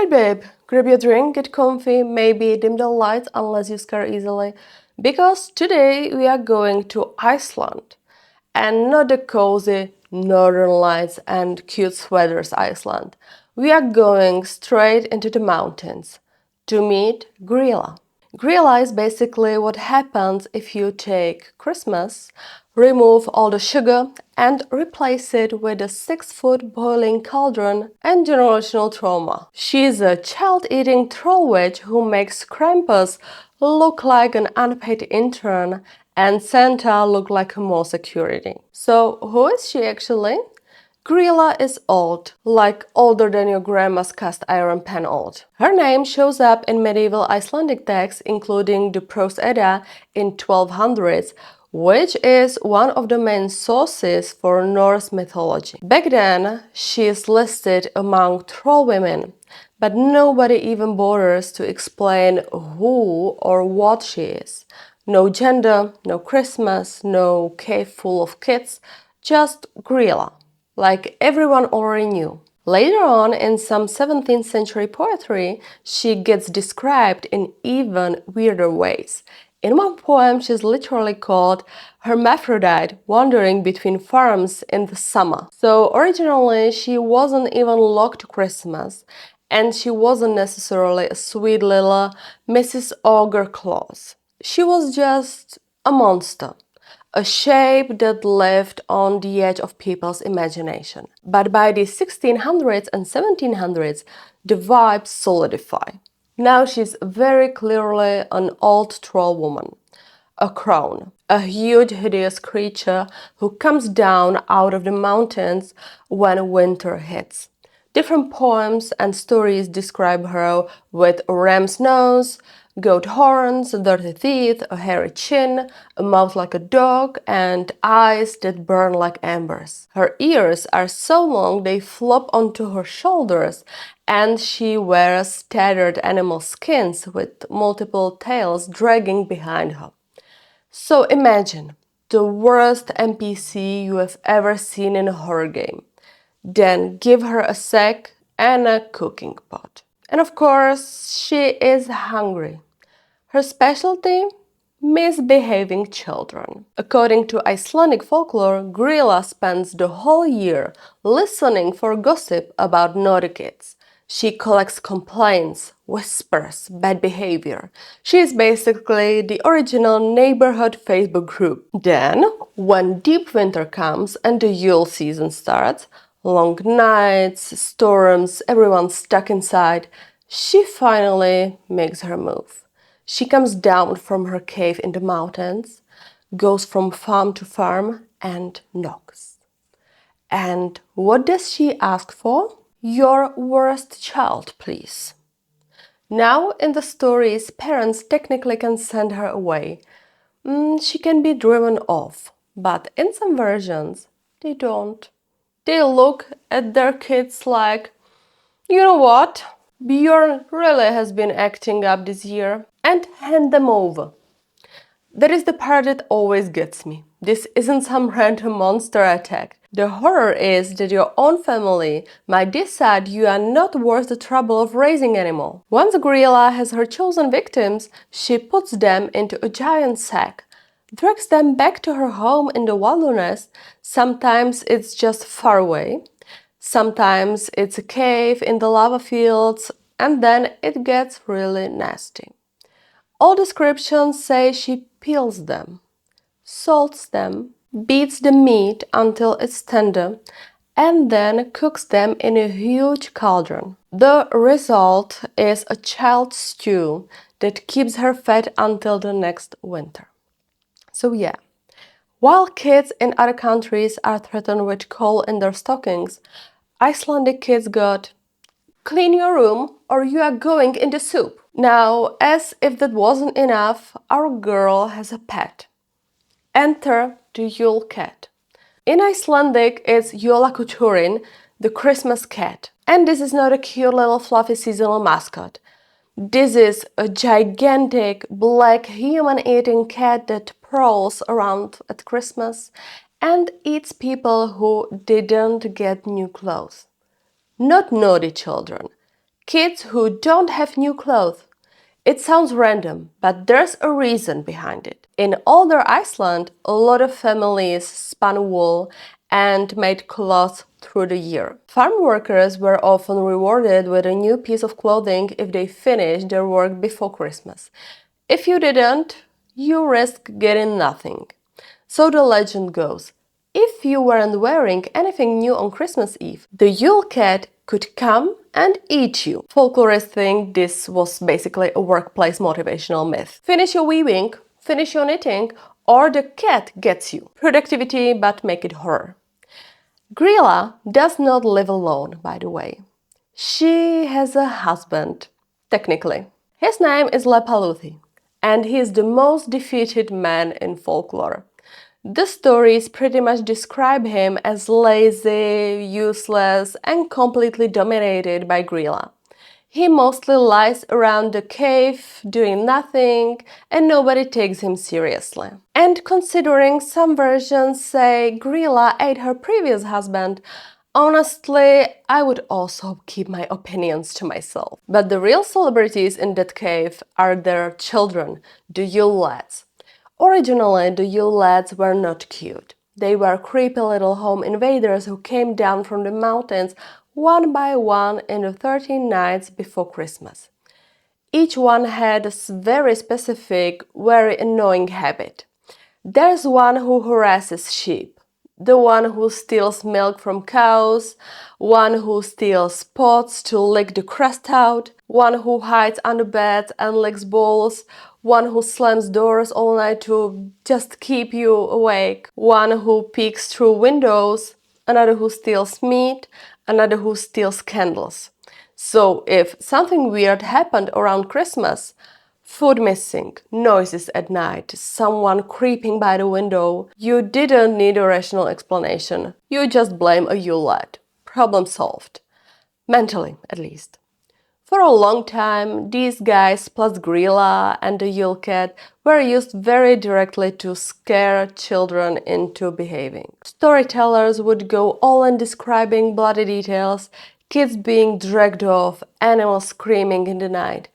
Alright babe, grab your drink, get comfy, maybe dim the lights unless you scare easily, because today we are going to Iceland. And not the cozy northern lights and cute sweaters Iceland. We are going straight into the mountains to meet Grýla. Grýla is basically what happens if you take Christmas, remove all the sugar and replace it with a 6-foot boiling cauldron and generational trauma. She's a child-eating troll witch who makes Krampus look like an unpaid intern and Santa look like more security. So who is she actually? Grýla is old, like older than your grandma's cast iron pan old. Her name shows up in medieval Icelandic texts, including the Prose Edda in 1200s, which is one of the main sources for Norse mythology. Back then, she is listed among troll women, but nobody even bothers to explain who or what she is. No gender, no Christmas, no cave full of kids, just Grýla, like everyone already knew. Later on, in some 17th century poetry, she gets described in even weirder ways. In one poem, she's literally called hermaphrodite, wandering between farms in the summer. So originally, she wasn't even locked to Christmas, and she wasn't necessarily a sweet little Mrs. Ogre Claus. She was just a monster, a shape that lived on the edge of people's imagination. But by the 1600s and 1700s, the vibes solidify. Now she's very clearly an old troll woman, a crone, a huge hideous creature who comes down out of the mountains when winter hits. Different poems and stories describe her with a ram's nose, goat horns, dirty teeth, a hairy chin, a mouth like a dog, and eyes that burn like embers. Her ears are so long they flop onto her shoulders, and she wears tattered animal skins with multiple tails dragging behind her. So imagine the worst NPC you have ever seen in a horror game. Then give her a sack and a cooking pot. And of course, she is hungry. Her specialty? Misbehaving children. According to Icelandic folklore, Grýla spends the whole year listening for gossip about naughty kids. She collects complaints, whispers, bad behavior. She is basically the original neighborhood Facebook group. Then, when deep winter comes and the Yule season starts, long nights, storms, everyone stuck inside, she finally makes her move. She comes down from her cave in the mountains, goes from farm to farm and knocks. And what does she ask for? Your worst child, please. Now in the stories, parents technically can send her away. She can be driven off, but in some versions, they don't. They look at their kids like, you know what? Bjorn really has been acting up this year, and hand them over. That is the part that always gets me. This isn't some random monster attack. The horror is that your own family might decide you are not worth the trouble of raising anymore. Once Grýla has her chosen victims, she puts them into a giant sack, drags them back to her home in the wilderness. Sometimes it's just far away. Sometimes it's a cave in the lava fields, and then it gets really nasty. All descriptions say she peels them, salts them, beats the meat until it's tender, and then cooks them in a huge cauldron. The result is a child stew that keeps her fed until the next winter. So yeah, while kids in other countries are threatened with coal in their stockings, Icelandic kids got clean your room or you are going in the soup. Now, as if that wasn't enough, our girl has a pet. Enter the Yule Cat. In Icelandic, it's Yule the Christmas cat. And this is not a cute little fluffy seasonal mascot. This is a gigantic black human-eating cat that prowls around at Christmas and eats people who didn't get new clothes. Not naughty children, Kids who don't have new clothes. It sounds random, but there's a reason behind it. In older Iceland, a lot of families spun wool and made cloths through the year. Farm workers were often rewarded with a new piece of clothing if they finished their work before Christmas. If you didn't, you risked getting nothing. So the legend goes, if you weren't wearing anything new on Christmas Eve, the Yule Cat could come and eat you. Folklorists think this was basically a workplace motivational myth. Finish your weaving, finish your knitting, or the cat gets you. Productivity, but make it horror. Grýla does not live alone, by the way. She has a husband, technically. His name is Lepaluthi, and he is the most defeated man in folklore. The stories pretty much describe him as lazy, useless, and completely dominated by Grýla. He mostly lies around the cave, doing nothing, and nobody takes him seriously. And considering some versions say Grýla ate her previous husband, honestly, I would also keep my opinions to myself. But the real celebrities in that cave are their children, the Yule Lads. Originally, the Yule Lads were not cute. They were creepy little home invaders who came down from the mountains one by one in the 13 nights before Christmas. Each one had a very specific, very annoying habit. There's one who harasses sheep, the one who steals milk from cows, one who steals pots to lick the crust out, one who hides under beds and licks bowls, one who slams doors all night to just keep you awake, one who peeks through windows, another who steals meat, another who steals candles. So if something weird happened around Christmas, food missing, noises at night, someone creeping by the window, you didn't need a rational explanation. You just blame a Yule Lad. Problem solved. Mentally, at least. For a long time, these guys plus Grýla and the Yule Cat were used very directly to scare children into behaving. Storytellers would go all in describing bloody details, kids being dragged off, animals screaming in the night.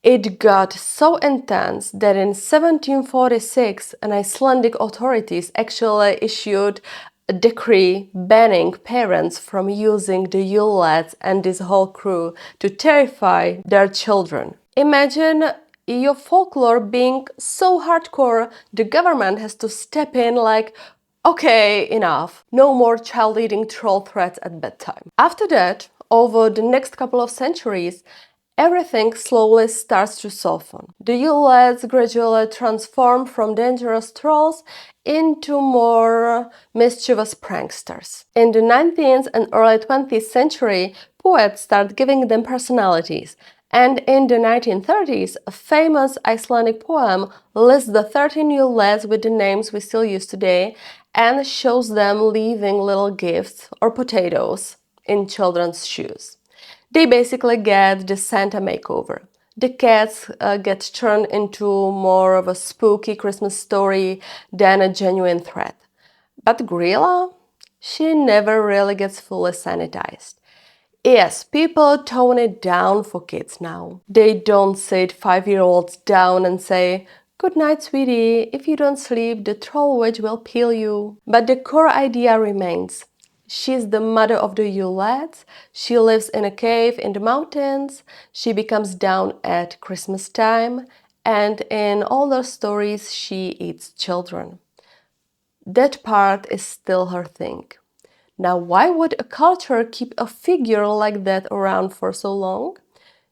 It got so intense that in 1746, an Icelandic authorities actually issued a decree banning parents from using the Yule Lads and this whole crew to terrify their children. Imagine your folklore being so hardcore, the government has to step in like, okay, enough, no more child-eating troll threats at bedtime. After that, over the next couple of centuries, everything slowly starts to soften. The Yule Lads gradually transform from dangerous trolls into more mischievous pranksters. In the 19th and early 20th century, poets start giving them personalities. And in the 1930s, a famous Icelandic poem lists the 13 Yule Lads with the names we still use today and shows them leaving little gifts or potatoes in children's shoes. They basically get the Santa makeover. The cats get turned into more of a spooky Christmas story than a genuine threat. But Grýla? She never really gets fully sanitized. Yes, people tone it down for kids now. They don't sit 5-year-olds down and say, "Good night, sweetie, if you don't sleep, the troll witch will peel you." But the core idea remains. She's the mother of the Yule Lads, she lives in a cave in the mountains, she becomes down at Christmas time, and in all those stories she eats children. That part is still her thing. Now, why would a culture keep a figure like that around for so long?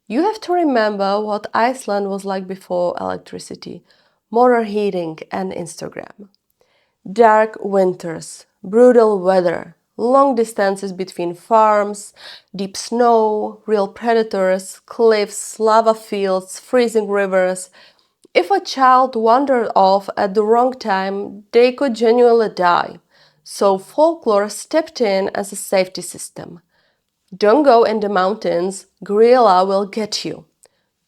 You have to remember what Iceland was like before electricity, modern heating and Instagram. Dark winters, brutal weather, long distances between farms, deep snow, real predators, cliffs, lava fields, freezing rivers. If a child wandered off at the wrong time, they could genuinely die. So folklore stepped in as a safety system. Don't go in the mountains, Grýla will get you.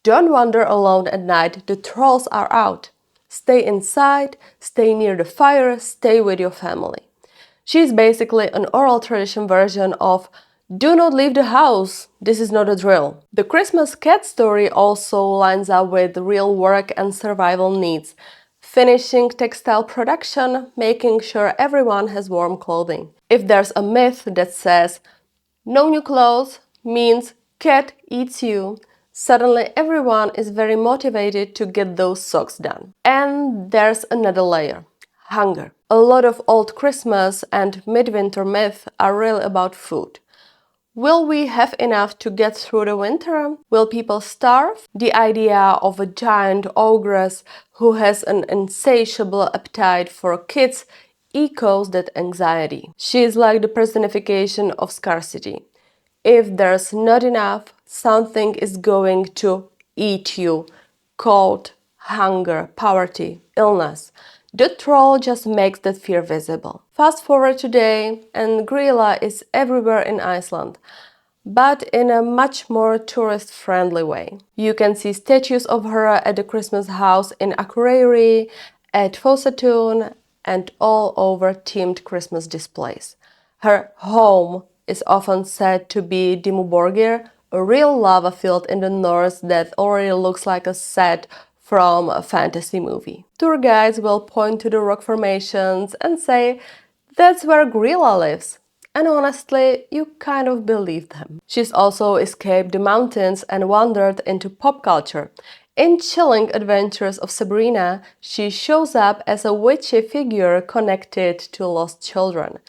Don't wander alone at night, the trolls are out. Stay inside, stay near the fire, stay with your family. She's basically an oral tradition version of Do not leave the house. This is not a drill. The Christmas cat story also lines up with real work and survival needs. Finishing textile production, making sure everyone has warm clothing. If there's a myth that says no new clothes means cat eats you, suddenly everyone is very motivated to get those socks done. And there's another layer. Hunger. A lot of old Christmas and midwinter myths are really about food. Will we have enough to get through the winter? Will people starve? The idea of a giant ogress who has an insatiable appetite for kids echoes that anxiety. She is like the personification of scarcity. If there's not enough, something is going to eat you. Cold, hunger, poverty, illness. The troll just makes that fear visible. Fast forward today, and Grýla is everywhere in Iceland, but in a much more tourist-friendly way. You can see statues of her at the Christmas house in Akureyri, at Fosatún, and all over themed Christmas displays. Her home is often said to be Dimmuborgir, a real lava field in the north that already looks like a set from a fantasy movie. Tour guides will point to the rock formations and say, "That's where Grýla lives." And honestly, you kind of believe them. She's also escaped the mountains and wandered into pop culture. In Chilling Adventures of Sabrina, she shows up as a witchy figure connected to lost children.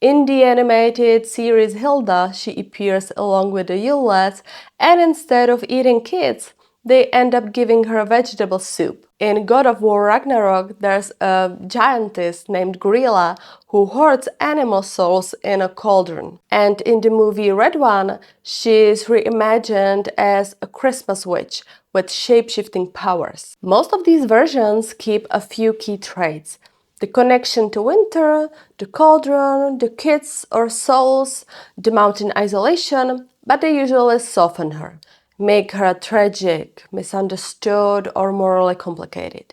In the animated series Hilda, she appears along with the Yule Lads, and instead of eating kids, they end up giving her vegetable soup. In God of War Ragnarok, there's a giantess named Grýla who hoards animal souls in a cauldron. And in the movie Red One, she's reimagined as a Christmas witch with shape-shifting powers. Most of these versions keep a few key traits: the connection to winter, the cauldron, the kids or souls, the mountain isolation, but they usually soften her, make her tragic, misunderstood, or morally complicated.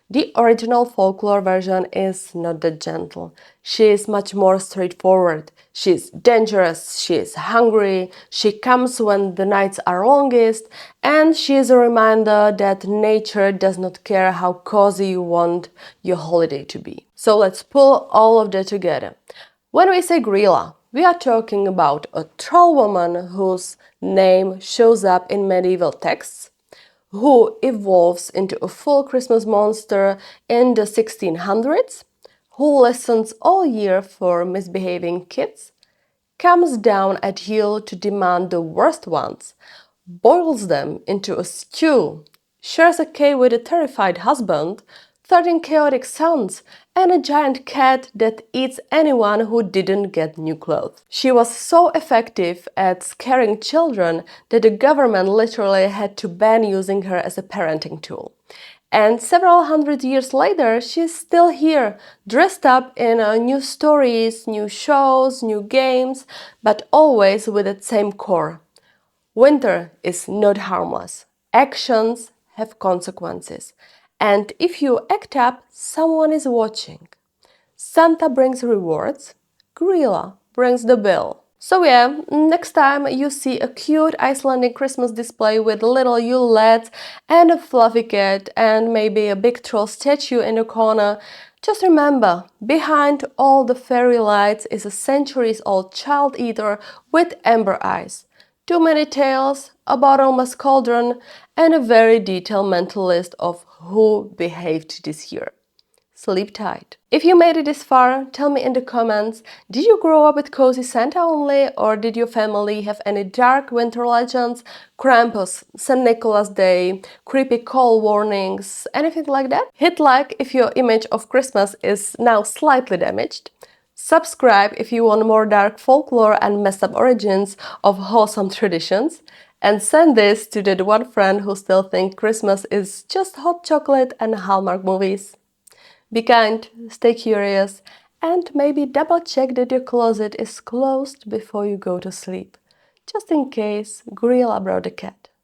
The original folklore version is not that gentle. She is much more straightforward. She is dangerous, she is hungry, she comes when the nights are longest, and she is a reminder that nature does not care how cozy you want your holiday to be. So let's pull all of that together. When we say Grýla, we are talking about a troll woman whose name shows up in medieval texts, who evolves into a full Christmas monster in the 1600s, who listens all year for misbehaving kids, comes down at Yule to demand the worst ones, boils them into a stew, shares a cave with a terrified husband, 13 chaotic sons, and a giant cat that eats anyone who didn't get new clothes. She was so effective at scaring children that the government literally had to ban using her as a parenting tool. And several hundred years later, she's still here, dressed up in new stories, new shows, new games, but always with that same core. Winter is not harmless. Actions have consequences. And if you act up, someone is watching. Santa brings rewards, Grýla brings the bill. So yeah, next time you see a cute Icelandic Christmas display with little Yule Lads and a fluffy cat and maybe a big troll statue in the corner, just remember, behind all the fairy lights is a centuries-old child eater with amber eyes, too many tails, a bottomless cauldron, and a very detailed mental list of who behaved this year. Sleep tight. If you made it this far, tell me in the comments, did you grow up with cozy Santa only, or did your family have any dark winter legends, Krampus, St. Nicholas Day, creepy call warnings, anything like that? Hit like if your image of Christmas is now slightly damaged. Subscribe if you want more dark folklore and messed up origins of wholesome traditions. And send this to that one friend who still thinks Christmas is just hot chocolate and Hallmark movies. Be kind, stay curious, and maybe double check that your closet is closed before you go to sleep, just in case Grýla brought a cat.